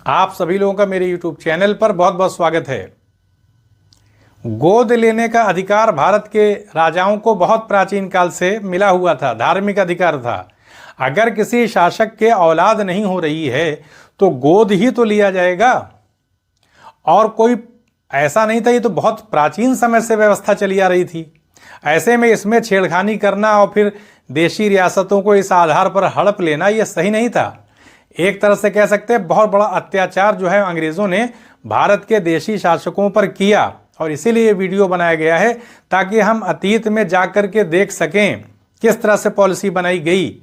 आप सभी लोगों का मेरे YouTube चैनल पर बहुत बहुत स्वागत है। गोद लेने का अधिकार भारत के राजाओं को बहुत प्राचीन काल से मिला हुआ था, धार्मिक अधिकार था। अगर किसी शासक के औलाद नहीं हो रही है तो गोद ही तो लिया जाएगा, और कोई ऐसा नहीं था। ये तो बहुत प्राचीन समय से व्यवस्था चली आ रही थी। ऐसे में इसमें छेड़खानी करना और फिर देशी रियासतों को इस आधार पर हड़प लेना यह सही नहीं था। एक तरह से कह सकते हैं बहुत बड़ा अत्याचार जो है अंग्रेज़ों ने भारत के देशी शासकों पर किया, और इसीलिए ये वीडियो बनाया गया है ताकि हम अतीत में जाकर के देख सकें किस तरह से पॉलिसी बनाई गई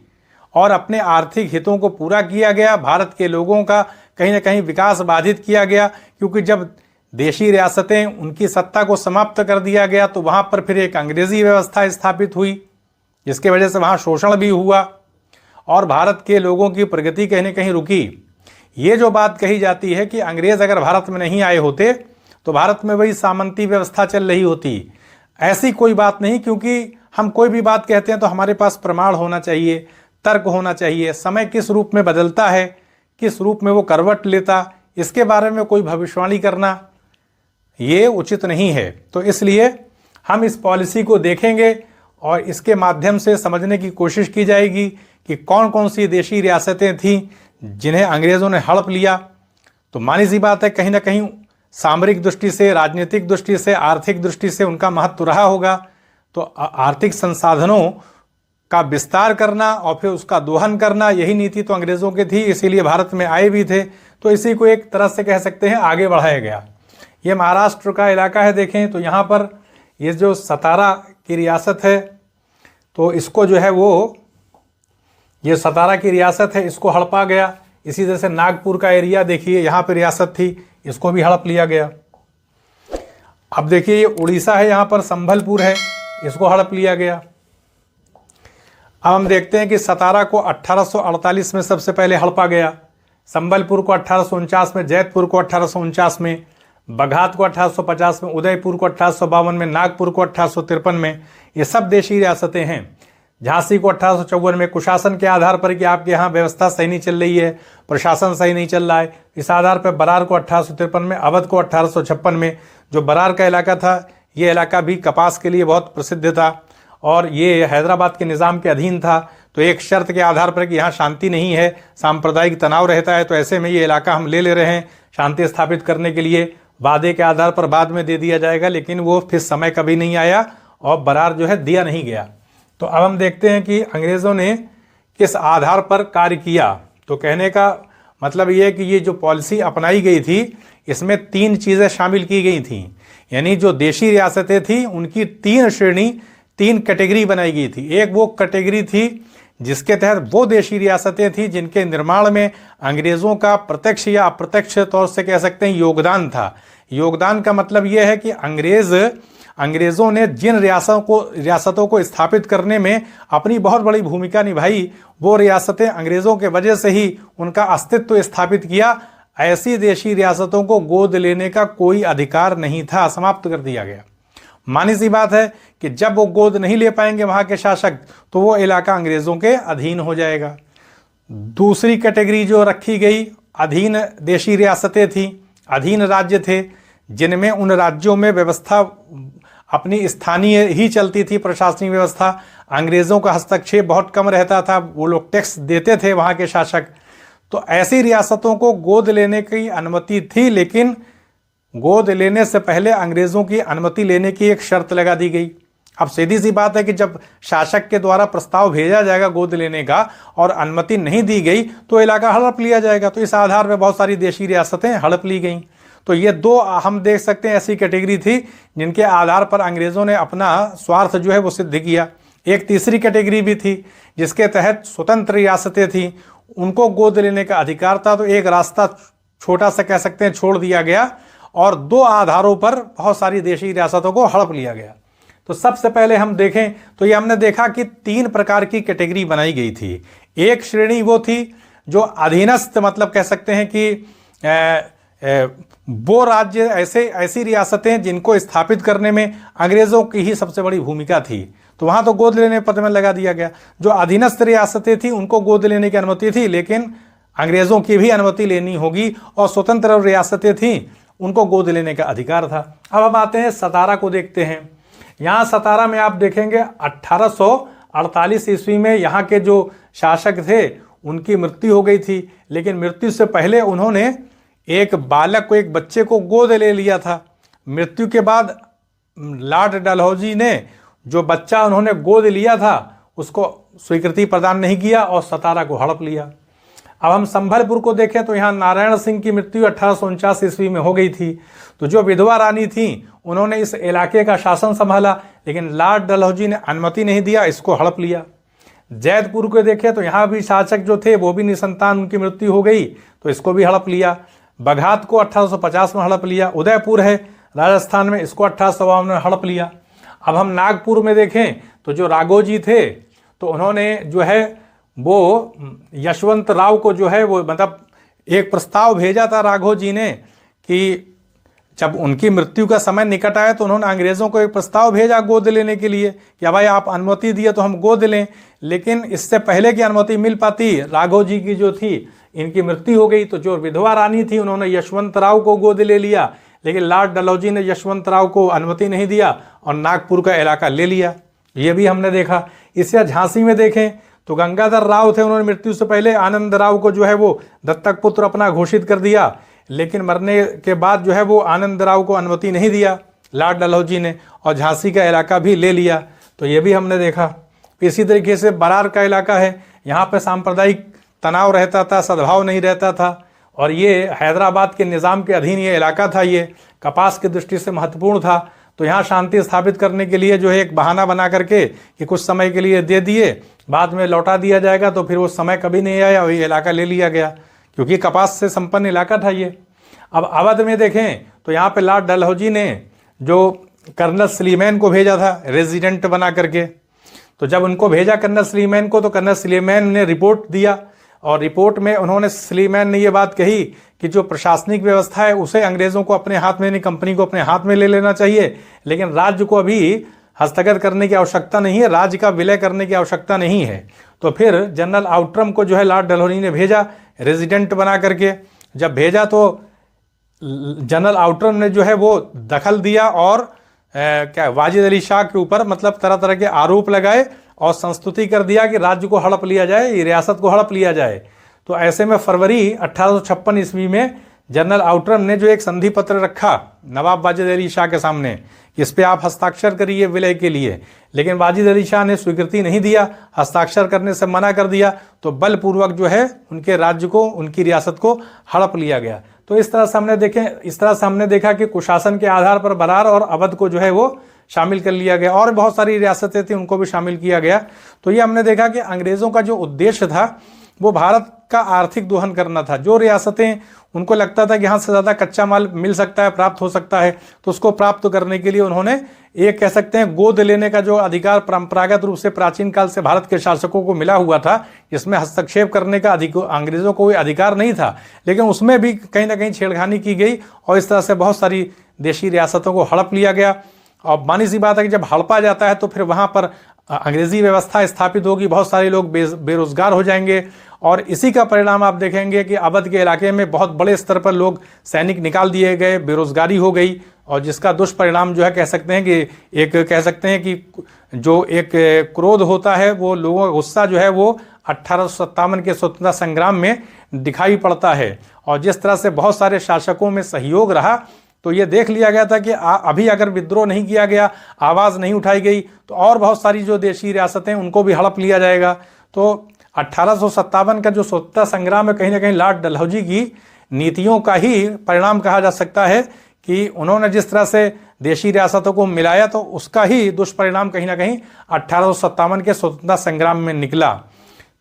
और अपने आर्थिक हितों को पूरा किया गया। भारत के लोगों का कहीं ना कहीं विकास बाधित किया गया, क्योंकि जब देशी रियासतें उनकी सत्ता को समाप्त कर दिया गया तो वहाँ पर फिर एक अंग्रेज़ी व्यवस्था स्थापित हुई, जिसकी वजह से वहाँ शोषण भी हुआ और भारत के लोगों की प्रगति कहीं न कहीं रुकी। ये जो बात कही जाती है कि अंग्रेज़ अगर भारत में नहीं आए होते तो भारत में वही सामंती व्यवस्था चल रही होती, ऐसी कोई बात नहीं। क्योंकि हम कोई भी बात कहते हैं तो हमारे पास प्रमाण होना चाहिए, तर्क होना चाहिए। समय किस रूप में बदलता है, किस रूप में वो करवट लेता, इसके बारे में कोई भविष्यवाणी करना ये उचित नहीं है। तो इसलिए हम इस पॉलिसी को देखेंगे और इसके माध्यम से समझने की कोशिश की जाएगी कि कौन कौन सी देशी रियासतें थीं जिन्हें अंग्रेज़ों ने हड़प लिया। तो मानी सी बात है, कहीं ना कहीं सामरिक दृष्टि से, राजनीतिक दृष्टि से, आर्थिक दृष्टि से उनका महत्व रहा होगा। तो आर्थिक संसाधनों का विस्तार करना और फिर उसका दोहन करना, यही नीति तो अंग्रेज़ों की थी, इसीलिए भारत में आए भी थे। तो इसी को एक तरह से कह सकते हैं आगे बढ़ाया गया। ये महाराष्ट्र का इलाका है, देखें तो यहाँ पर ये जो सतारा की रियासत है, तो इसको जो है वो ये सतारा की रियासत है, इसको हड़पा गया। इसी तरह से नागपुर का एरिया देखिए, यहाँ पर रियासत थी, इसको भी हड़प लिया गया। अब देखिए ये उड़ीसा है, यहाँ पर संभलपुर है, इसको हड़प लिया गया। अब हम देखते हैं कि सतारा को 1848 में सबसे पहले हड़पा गया, संबलपुर को 1849 में, जैतपुर को 1849 में, बघात को 1850 में, उदयपुर को 1852 में, नागपुर को 1853 में। ये सब देशी रियासतें हैं। झांसी को 1854 में, कुशासन के आधार पर कि आपके यहाँ व्यवस्था सही नहीं चल रही है, प्रशासन सही नहीं चल रहा है, इस आधार पर बरार को 1853 में, अवध को 1856 में। जो बरार का इलाका था, ये इलाका भी कपास के लिए बहुत प्रसिद्ध था और ये हैदराबाद के निज़ाम के अधीन था। तो एक शर्त के आधार पर कि यहाँ शांति नहीं है, सांप्रदायिक तनाव रहता है, तो ऐसे में ये इलाका हम ले रहे हैं शांति स्थापित करने के लिए। वादे के आधार पर बाद में दे दिया जाएगा, लेकिन वो फिर समय कभी नहीं आया और बरार जो है दिया नहीं गया। तो अब हम देखते हैं कि अंग्रेज़ों ने किस आधार पर कार्य किया। तो कहने का मतलब ये है कि ये जो पॉलिसी अपनाई गई थी, इसमें 3 चीज़ें शामिल की गई थीं। यानी जो देशी रियासतें थीं उनकी 3 श्रेणी, 3 कैटेगरी बनाई गई थी। एक वो कैटेगरी थी जिसके तहत वो देशी रियासतें थीं जिनके निर्माण में अंग्रेज़ों का प्रत्यक्ष या अप्रत्यक्ष तौर से कह सकते हैं योगदान था। योगदान का मतलब ये है कि अंग्रेज़ों ने जिन रियासतों को स्थापित करने में अपनी बहुत बड़ी भूमिका निभाई, वो रियासतें अंग्रेज़ों के वजह से ही उनका अस्तित्व स्थापित किया। ऐसी देशी रियासतों को गोद लेने का कोई अधिकार नहीं था, समाप्त कर दिया गया। मानी सी बात है कि जब वो गोद नहीं ले पाएंगे वहाँ के शासक, तो वो इलाका अंग्रेज़ों के अधीन हो जाएगा। दूसरी कैटेगरी जो रखी गई, अधीन देशी रियासतें थीं, अधीन राज्य थे, जिनमें उन राज्यों में व्यवस्था अपनी स्थानीय ही चलती थी, प्रशासनिक व्यवस्था। अंग्रेज़ों का हस्तक्षेप बहुत कम रहता था, वो लोग टैक्स देते थे वहाँ के शासक। तो ऐसी रियासतों को गोद लेने की अनुमति थी, लेकिन गोद लेने से पहले अंग्रेज़ों की अनुमति लेने की एक शर्त लगा दी गई। अब सीधी सी बात है कि जब शासक के द्वारा प्रस्ताव भेजा जाएगा गोद लेने का और अनुमति नहीं दी गई तो इलाका हड़प लिया जाएगा। तो इस आधार पर बहुत सारी देशी रियासतें हड़प ली गईं। तो ये 2 हम देख सकते हैं ऐसी कैटेगरी थी जिनके आधार पर अंग्रेज़ों ने अपना स्वार्थ जो है वो सिद्ध किया। एक तीसरी कैटेगरी भी थी जिसके तहत स्वतंत्र रियासतें थीं, उनको गोद लेने का अधिकार था। तो एक रास्ता छोटा सा कह सकते हैं छोड़ दिया गया और 2 आधारों पर बहुत सारी देशी रियासतों को हड़प लिया गया। तो सबसे पहले हम देखें तो ये हमने देखा कि 3 प्रकार की कैटेगरी बनाई गई थी। एक श्रेणी वो थी जो अधीनस्थ, मतलब कह सकते हैं कि वो राज्य ऐसी रियासतें जिनको स्थापित करने में अंग्रेज़ों की ही सबसे बड़ी भूमिका थी, तो वहाँ तो गोद लेने पर प्रतिबंध लगा दिया गया। जो अधीनस्थ रियासतें थी उनको गोद लेने की अनुमति थी, लेकिन अंग्रेज़ों की भी अनुमति लेनी होगी और स्वतंत्र रियासतें थीं, उनको गोद लेने का अधिकार था। अब हम आते हैं सतारा को देखते हैं। यहाँ सतारा में आप देखेंगे 1848 ईस्वी में यहाँ के जो शासक थे उनकी मृत्यु हो गई थी, लेकिन मृत्यु से पहले उन्होंने एक बालक को, एक बच्चे को गोद ले लिया था। मृत्यु के बाद लॉर्ड डलहौजी ने जो बच्चा उन्होंने गोद लिया था उसको स्वीकृति प्रदान नहीं किया और सतारा को हड़प लिया। अब हम संभलपुर को देखें तो यहाँ नारायण सिंह की मृत्यु 1849 ईस्वी में हो गई थी। तो जो विधवा रानी थी उन्होंने इस इलाके का शासन संभाला, लेकिन लॉर्ड डलहौजी ने अनुमति नहीं दिया, इसको हड़प लिया। जैदपुर को देखें तो यहाँ भी शासक जो थे वो भी निसंतान, उनकी मृत्यु हो गई, तो इसको भी हड़प लिया। बघात को 1850 में हड़प लिया। उदयपुर है राजस्थान में, इसको 1852 में हड़प लिया। अब हम नागपुर में देखें तो जो राघोजी थे तो उन्होंने जो है वो यशवंत राव को जो है वो मतलब एक प्रस्ताव भेजा था राघोजी ने कि जब उनकी मृत्यु का समय निकट आया तो उन्होंने अंग्रेज़ों को एक प्रस्ताव भेजा गोद लेने के लिए कि भाई आप अनुमति दिए तो हम गोद लें, लेकिन इससे पहले की अनुमति मिल पाती राघोजी की जो थी इनकी मृत्यु हो गई। तो जो विधवा रानी थी उन्होंने यशवंत राव को गोद ले लिया, लेकिन लॉर्ड डलहौजी ने यशवंत राव को अनुमति नहीं दिया और नागपुर का इलाका ले लिया। ये भी हमने देखा। इससे झांसी में देखें तो गंगाधर राव थे, उन्होंने मृत्यु से पहले आनंद राव को जो है वो दत्तक पुत्र अपना घोषित कर दिया, लेकिन मरने के बाद जो है वो आनंद राव को अनुमति नहीं दिया लॉर्ड डलहौजी ने और झांसी का इलाका भी ले लिया। तो ये भी हमने देखा। इसी तरीके से बरार का इलाका है, यहाँ पे सांप्रदायिक तनाव रहता था, सद्भाव नहीं रहता था और ये हैदराबाद के निज़ाम के अधीन ये इलाका था। ये कपास की दृष्टि से महत्वपूर्ण था, तो यहाँ शांति स्थापित करने के लिए जो है एक बहाना बना करके कि कुछ समय के लिए दे दिए, बाद में लौटा दिया जाएगा, तो फिर वो समय कभी नहीं आया और ये इलाका ले लिया गया क्योंकि कपास से संपन्न इलाका था ये। अब अवध में देखें तो यहाँ पे लॉर्ड डलहौजी ने जो कर्नल सलीमैन को भेजा था रेजिडेंट बना करके, तो जब उनको भेजा कर्नल सलीमैन को तो कर्नल सलीमैन ने रिपोर्ट दिया और रिपोर्ट में उन्होंने सलीमैन ने ये बात कही कि जो प्रशासनिक व्यवस्था है उसे अंग्रेज़ों को अपने हाथ में, यानी कंपनी को अपने हाथ में ले लेना चाहिए, लेकिन राज्य को अभी हस्तगत करने की आवश्यकता नहीं है, राज्य का विलय करने की आवश्यकता नहीं है। तो फिर जनरल आउट्रम को जो है लॉर्ड डलहौजी ने भेजा रेजिडेंट बना करके। जब भेजा तो जनरल आउट्रम ने जो है वो दखल दिया और क्या वाजिद अली शाह के ऊपर मतलब तरह तरह के आरोप लगाए और संस्तुति कर दिया कि राज्य को हड़प लिया जाए, रियासत को हड़प लिया जाए। तो ऐसे में फरवरी 1856 ईस्वी में जनरल आउट्रम ने जो एक संधि पत्र रखा नवाब वाजिद अली शाह के सामने, इस पे आप हस्ताक्षर करिए विलय के लिए, लेकिन वाजिद अली शाह ने स्वीकृति नहीं दिया, हस्ताक्षर करने से मना कर दिया। तो बलपूर्वक जो है उनके राज्य को, उनकी रियासत को हड़प लिया गया। तो इस तरह से हमने देखा कि कुशासन के आधार पर बरार और अवध को जो है वो शामिल कर लिया गया और बहुत सारी रियासतें थी उनको भी शामिल किया गया। तो ये हमने देखा कि अंग्रेज़ों का जो उद्देश्य था वो भारत का आर्थिक दोहन करना था। जो रियासतें उनको लगता था कि यहाँ से ज़्यादा कच्चा माल मिल सकता है, प्राप्त हो सकता है, तो उसको प्राप्त करने के लिए उन्होंने एक कह सकते हैं गोद लेने का जो अधिकार परंपरागत रूप से प्राचीन काल से भारत के शासकों को मिला हुआ था, इसमें हस्तक्षेप करने का अंग्रेज़ों को कोई अधिकार नहीं था, लेकिन उसमें भी कहीं ना कहीं छेड़खानी की गई और इस तरह से बहुत सारी देशी रियासतों को हड़प लिया गया। और मानी सी बात है कि जब हड़पा जाता है तो फिर वहाँ पर अंग्रेज़ी व्यवस्था स्थापित होगी, बहुत सारे लोग बेरोजगार हो जाएंगे और इसी का परिणाम आप देखेंगे कि अवध के इलाके में बहुत बड़े स्तर पर लोग सैनिक निकाल दिए गए, बेरोजगारी हो गई और जिसका दुष्परिणाम जो है कह सकते हैं कि जो एक क्रोध होता है वो लोगों का गुस्सा जो है वो 1857 के स्वतंत्रता संग्राम में दिखाई पड़ता है। और जिस तरह से बहुत सारे शासकों में सहयोग रहा तो ये देख लिया गया था कि अभी अगर विद्रोह नहीं किया गया, आवाज़ नहीं उठाई गई तो और बहुत सारी जो देशी रियासतें उनको भी हड़प लिया जाएगा। तो 1857 का जो स्वतंत्रता संग्राम है कहीं ना कहीं लॉर्ड डलहौजी की नीतियों का ही परिणाम कहा जा सकता है कि उन्होंने जिस तरह से देशी रियासतों को मिलाया तो उसका ही दुष्परिणाम कहीं ना कहीं 1857 के स्वतंत्रता संग्राम में निकला।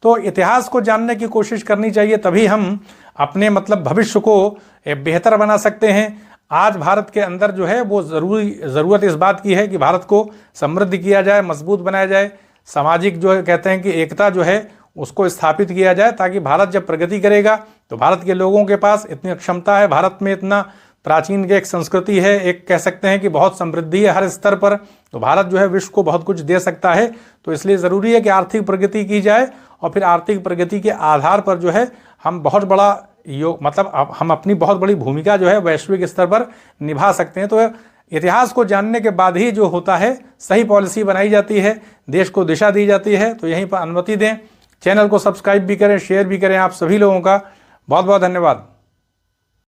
तो इतिहास को जानने की कोशिश करनी चाहिए, तभी हम अपने मतलब भविष्य को बेहतर बना सकते हैं। आज भारत के अंदर जो है वो ज़रूरत इस बात की है कि भारत को समृद्ध किया जाए, मजबूत बनाया जाए, सामाजिक जो है कहते हैं कि एकता जो है उसको स्थापित किया जाए, ताकि भारत जब प्रगति करेगा तो भारत के लोगों के पास इतनी क्षमता है, भारत में इतना प्राचीन की एक संस्कृति है, एक कह सकते हैं कि बहुत समृद्धि है हर स्तर पर, तो भारत जो है विश्व को बहुत कुछ दे सकता है। तो इसलिए ज़रूरी है कि आर्थिक प्रगति की जाए और फिर आर्थिक प्रगति के आधार पर जो है हम बहुत बड़ा मतलब हम अपनी बहुत बड़ी भूमिका जो है वैश्विक स्तर पर निभा सकते हैं। तो इतिहास को जानने के बाद ही जो होता है सही पॉलिसी बनाई जाती है, देश को दिशा दी जाती है। तो यहीं पर अनुमति दें, चैनल को सब्सक्राइब भी करें, शेयर भी करें। आप सभी लोगों का बहुत बहुत धन्यवाद।